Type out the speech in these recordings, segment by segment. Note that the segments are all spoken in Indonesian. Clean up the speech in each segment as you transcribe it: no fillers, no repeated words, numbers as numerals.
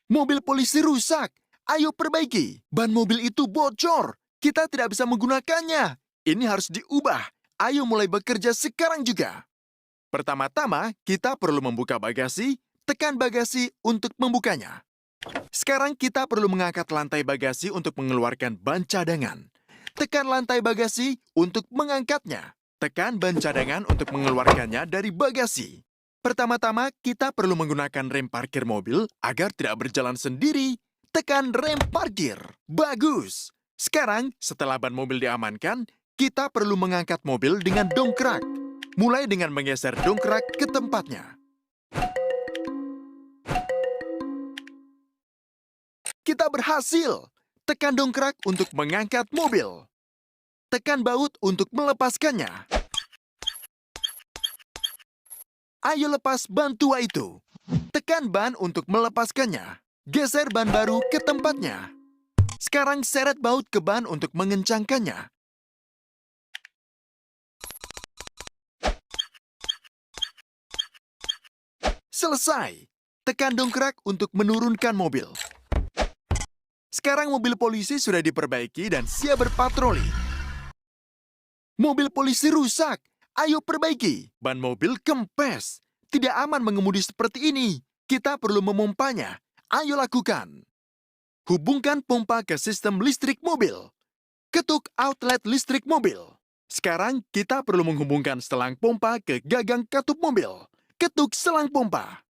Mobil polisi rusak. Ayo perbaiki. Ban mobil itu bocor. Kita tidak bisa menggunakannya. Ini harus diubah. Ayo mulai bekerja sekarang juga. Pertama-tama, kita perlu membuka bagasi. Tekan bagasi untuk membukanya. Sekarang kita perlu mengangkat lantai bagasi untuk mengeluarkan ban cadangan. Tekan lantai bagasi untuk mengangkatnya. Tekan ban cadangan untuk mengeluarkannya dari bagasi. Pertama-tama, kita perlu menggunakan rem parkir mobil agar tidak berjalan sendiri. Tekan rem parkir. Bagus. Sekarang, setelah ban mobil diamankan, kita perlu mengangkat mobil dengan dongkrak. Mulai dengan menggeser dongkrak ke tempatnya. Kita berhasil. Tekan dongkrak untuk mengangkat mobil. Tekan baut untuk melepaskannya. Ayo lepas ban tua itu. Tekan ban untuk melepaskannya. Geser ban baru ke tempatnya. Sekarang seret baut ke ban untuk mengencangkannya. Selesai. Tekan dongkrak untuk menurunkan mobil. Sekarang mobil polisi sudah diperbaiki dan siap berpatroli. Mobil polisi rusak. Ayo perbaiki. Ban mobil kempes. Tidak aman mengemudi seperti ini. Kita perlu memompanya. Ayo lakukan. Hubungkan pompa ke sistem listrik mobil. Ketuk outlet listrik mobil. Sekarang kita perlu menghubungkan selang pompa ke gagang katup mobil. Ketuk selang pompa.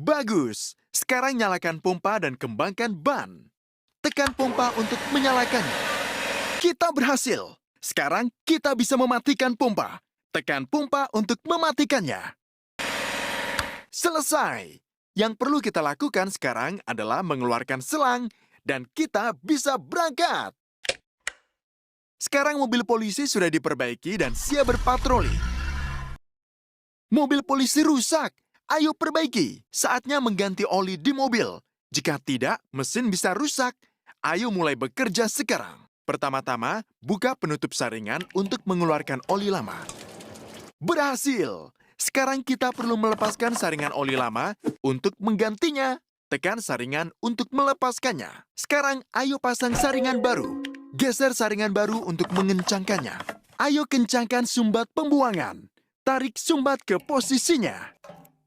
Bagus. Sekarang nyalakan pompa dan kembangkan ban. Tekan pompa untuk menyalakannya. Kita berhasil. Sekarang kita bisa mematikan pompa. Tekan pompa untuk mematikannya. Selesai. Yang perlu kita lakukan sekarang adalah mengeluarkan selang dan kita bisa berangkat. Sekarang mobil polisi sudah diperbaiki dan siap berpatroli. Mobil polisi rusak. Ayo perbaiki. Saatnya mengganti oli di mobil. Jika tidak, mesin bisa rusak. Ayo mulai bekerja sekarang. Pertama-tama, buka penutup saringan untuk mengeluarkan oli lama. Berhasil! Sekarang kita perlu melepaskan saringan oli lama untuk menggantinya. Tekan saringan untuk melepaskannya. Sekarang, ayo pasang saringan baru. Geser saringan baru untuk mengencangkannya. Ayo kencangkan sumbat pembuangan. Tarik sumbat ke posisinya.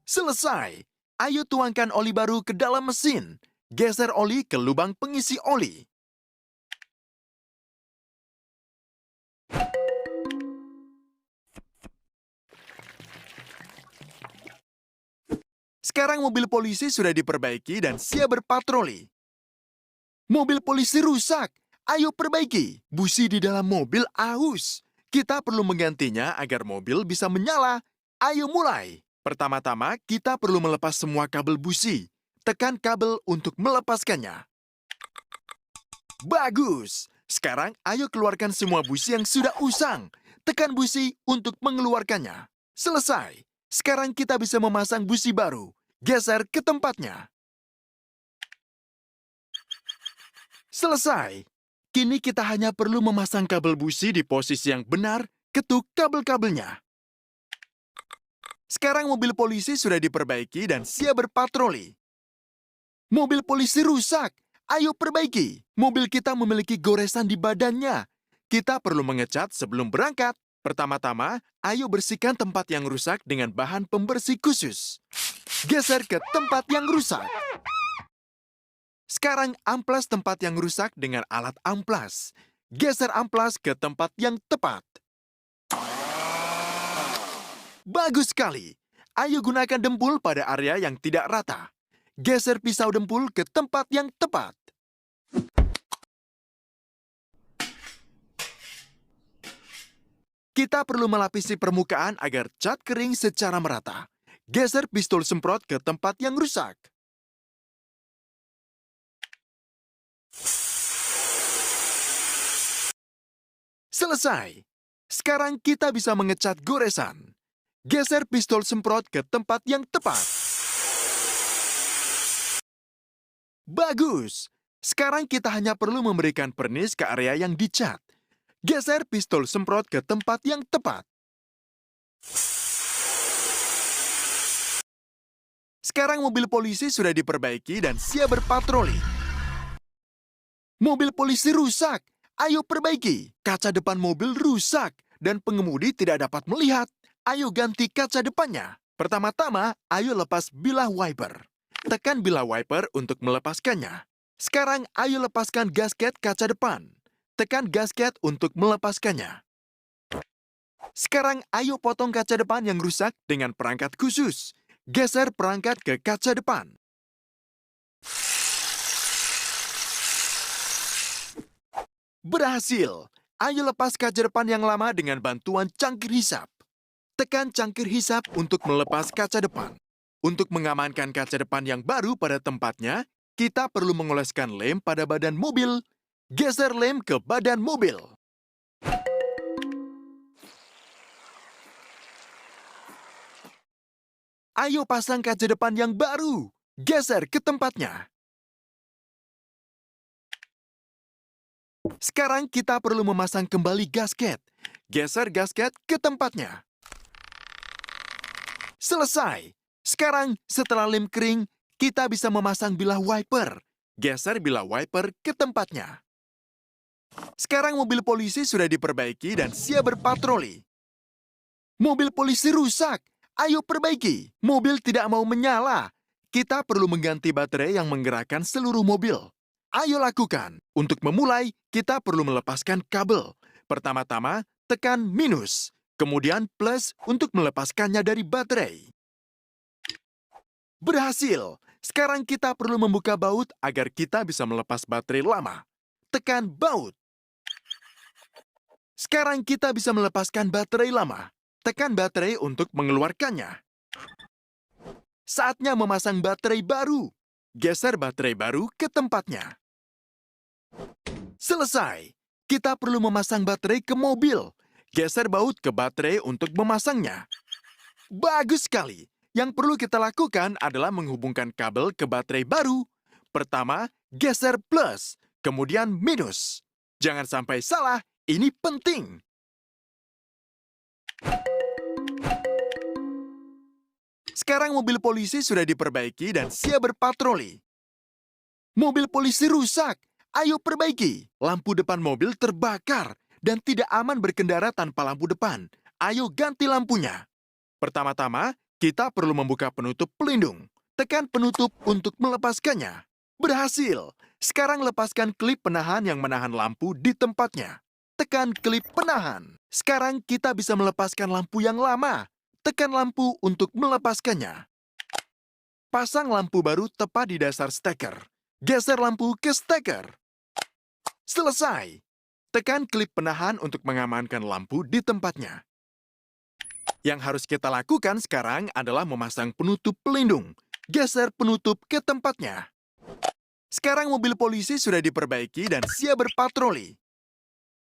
Selesai! Ayo tuangkan oli baru ke dalam mesin. Geser oli ke lubang pengisi oli. Sekarang mobil polisi sudah diperbaiki dan siap berpatroli. Mobil polisi rusak. Ayo perbaiki. Busi di dalam mobil aus. Kita perlu menggantinya agar mobil bisa menyala. Ayo mulai. Pertama-tama, kita perlu melepas semua kabel busi. Tekan kabel untuk melepaskannya. Bagus! Sekarang, ayo keluarkan semua busi yang sudah usang. Tekan busi untuk mengeluarkannya. Selesai. Sekarang kita bisa memasang busi baru. Geser ke tempatnya. Selesai. Kini kita hanya perlu memasang kabel busi di posisi yang benar, ketuk kabel-kabelnya. Sekarang mobil polisi sudah diperbaiki dan siap berpatroli. Mobil polisi rusak. Ayo perbaiki. Mobil kita memiliki goresan di badannya. Kita perlu mengecat sebelum berangkat. Pertama-tama, ayo bersihkan tempat yang rusak dengan bahan pembersih khusus. Geser ke tempat yang rusak. Sekarang amplas tempat yang rusak dengan alat amplas. Geser amplas ke tempat yang tepat. Bagus sekali. Ayo gunakan dempul pada area yang tidak rata. Geser pisau dempul ke tempat yang tepat. Kita perlu melapisi permukaan agar cat kering secara merata. Geser pistol semprot ke tempat yang rusak. Selesai. Sekarang kita bisa mengecat goresan. Geser pistol semprot ke tempat yang tepat. Bagus! Sekarang kita hanya perlu memberikan pernis ke area yang dicat. Geser pistol semprot ke tempat yang tepat. Sekarang mobil polisi sudah diperbaiki dan siap berpatroli. Mobil polisi rusak. Ayo perbaiki. Kaca depan mobil rusak dan pengemudi tidak dapat melihat. Ayo ganti kaca depannya. Pertama-tama, ayo lepas bilah wiper. Tekan bilah wiper untuk melepaskannya. Sekarang, ayo lepaskan gasket kaca depan. Tekan gasket untuk melepaskannya. Sekarang, ayo potong kaca depan yang rusak dengan perangkat khusus. Geser perangkat ke kaca depan. Berhasil! Ayo lepas kaca depan yang lama dengan bantuan cangkir hisap. Tekan cangkir hisap untuk melepas kaca depan. Untuk mengamankan kaca depan yang baru pada tempatnya, kita perlu mengoleskan lem pada badan mobil. Geser lem ke badan mobil. Ayo pasang kaca depan yang baru. Geser ke tempatnya. Sekarang kita perlu memasang kembali gasket. Geser gasket ke tempatnya. Selesai. Sekarang, setelah lem kering, kita bisa memasang bilah wiper. Geser bilah wiper ke tempatnya. Sekarang mobil polisi sudah diperbaiki dan siap berpatroli. Mobil polisi rusak. Ayo perbaiki. Mobil tidak mau menyala. Kita perlu mengganti baterai yang menggerakkan seluruh mobil. Ayo lakukan. Untuk memulai, kita perlu melepaskan kabel. Pertama-tama, tekan minus. Kemudian plus untuk melepaskannya dari baterai. Berhasil! Sekarang kita perlu membuka baut agar kita bisa melepas baterai lama. Tekan baut. Sekarang kita bisa melepaskan baterai lama. Tekan baterai untuk mengeluarkannya. Saatnya memasang baterai baru. Geser baterai baru ke tempatnya. Selesai. Kita perlu memasang baterai ke mobil. Geser baut ke baterai untuk memasangnya. Bagus sekali. Yang perlu kita lakukan adalah menghubungkan kabel ke baterai baru. Pertama, geser plus, kemudian minus. Jangan sampai salah, ini penting. Sekarang mobil polisi sudah diperbaiki dan siap berpatroli. Mobil polisi rusak. Ayo perbaiki. Lampu depan mobil terbakar dan tidak aman berkendara tanpa lampu depan. Ayo ganti lampunya. Pertama-tama, kita perlu membuka penutup pelindung. Tekan penutup untuk melepaskannya. Berhasil. Sekarang lepaskan klip penahan yang menahan lampu di tempatnya. Tekan klip penahan. Sekarang kita bisa melepaskan lampu yang lama. Tekan lampu untuk melepaskannya. Pasang lampu baru tepat di dasar steker. Geser lampu ke steker. Selesai. Tekan klip penahan untuk mengamankan lampu di tempatnya. Yang harus kita lakukan sekarang adalah memasang penutup pelindung. Geser penutup ke tempatnya. Sekarang mobil polisi sudah diperbaiki dan siap berpatroli.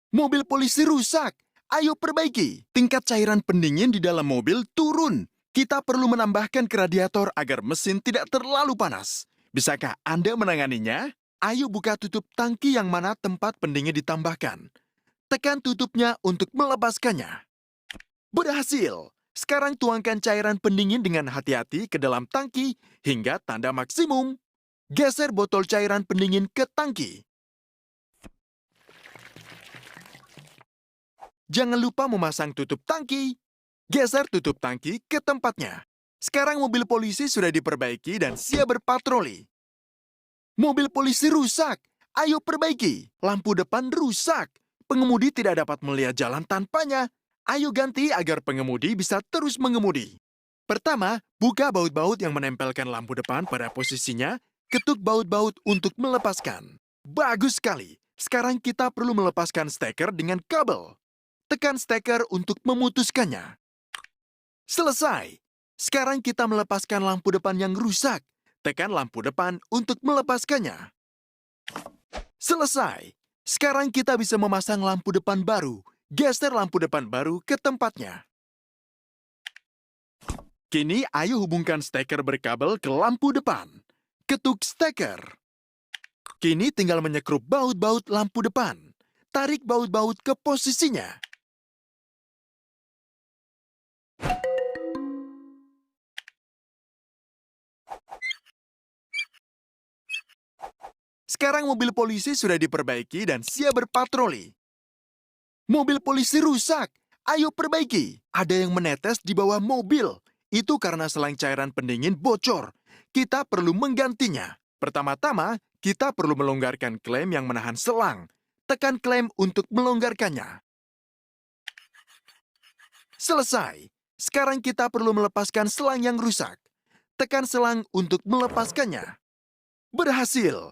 Mobil polisi rusak. Ayo perbaiki. Tingkat cairan pendingin di dalam mobil turun. Kita perlu menambahkan ke radiator agar mesin tidak terlalu panas. Bisakah Anda menanganinya? Ayo buka tutup tangki yang mana tempat pendingin ditambahkan. Tekan tutupnya untuk melepaskannya. Berhasil! Sekarang tuangkan cairan pendingin dengan hati-hati ke dalam tangki hingga tanda maksimum. Geser botol cairan pendingin ke tangki. Jangan lupa memasang tutup tangki. Geser tutup tangki ke tempatnya. Sekarang mobil polisi sudah diperbaiki dan siap berpatroli. Mobil polisi rusak. Ayo perbaiki. Lampu depan rusak. Pengemudi tidak dapat melihat jalan tanpanya. Ayo ganti agar pengemudi bisa terus mengemudi. Pertama, buka baut-baut yang menempelkan lampu depan pada posisinya. Ketuk baut-baut untuk melepaskan. Bagus sekali. Sekarang kita perlu melepaskan steker dengan kabel. Tekan steker untuk memutuskannya. Selesai. Sekarang kita melepaskan lampu depan yang rusak. Tekan lampu depan untuk melepaskannya. Selesai. Sekarang kita bisa memasang lampu depan baru. Geser lampu depan baru ke tempatnya. Kini ayo hubungkan steker berkabel ke lampu depan. Ketuk steker. Kini tinggal menyekrup baut-baut lampu depan. Tarik baut-baut ke posisinya. Sekarang mobil polisi sudah diperbaiki dan siap berpatroli. Mobil polisi rusak. Ayo perbaiki. Ada yang menetes di bawah mobil. Itu karena selang cairan pendingin bocor. Kita perlu menggantinya. Pertama-tama, kita perlu melonggarkan klem yang menahan selang. Tekan klem untuk melonggarkannya. Selesai. Sekarang kita perlu melepaskan selang yang rusak. Tekan selang untuk melepaskannya. Berhasil.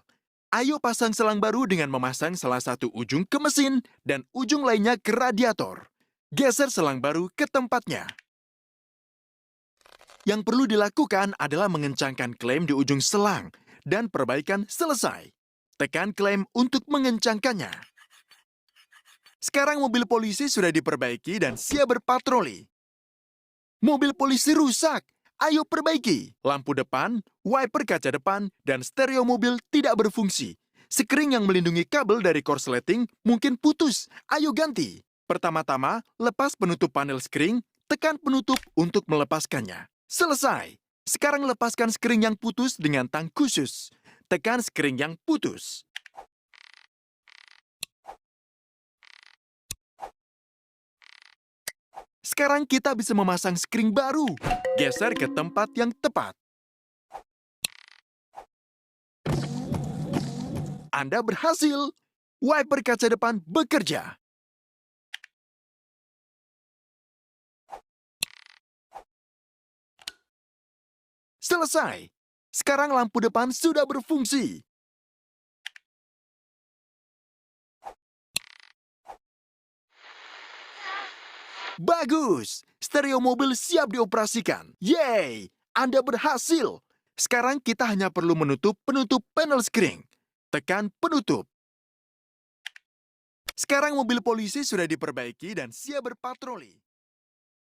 Ayo pasang selang baru dengan memasang salah satu ujung ke mesin dan ujung lainnya ke radiator. Geser selang baru ke tempatnya. Yang perlu dilakukan adalah mengencangkan klem di ujung selang dan perbaikan selesai. Tekan klem untuk mengencangkannya. Sekarang mobil polisi sudah diperbaiki dan siap berpatroli. Mobil polisi rusak. Ayo perbaiki. Lampu depan, wiper kaca depan, dan stereo mobil tidak berfungsi. Skring yang melindungi kabel dari korsleting mungkin putus. Ayo ganti. Pertama-tama, lepas penutup panel skring, tekan penutup untuk melepaskannya. Selesai. Sekarang lepaskan skring yang putus dengan tang khusus. Tekan skring yang putus. Sekarang kita bisa memasang skring baru. Geser ke tempat yang tepat. Anda berhasil. Wiper kaca depan bekerja. Selesai. Sekarang lampu depan sudah berfungsi. Bagus! Stereo mobil siap dioperasikan. Yeay! Anda berhasil. Sekarang kita hanya perlu menutup penutup panel skring. Tekan penutup. Sekarang mobil polisi sudah diperbaiki dan siap berpatroli.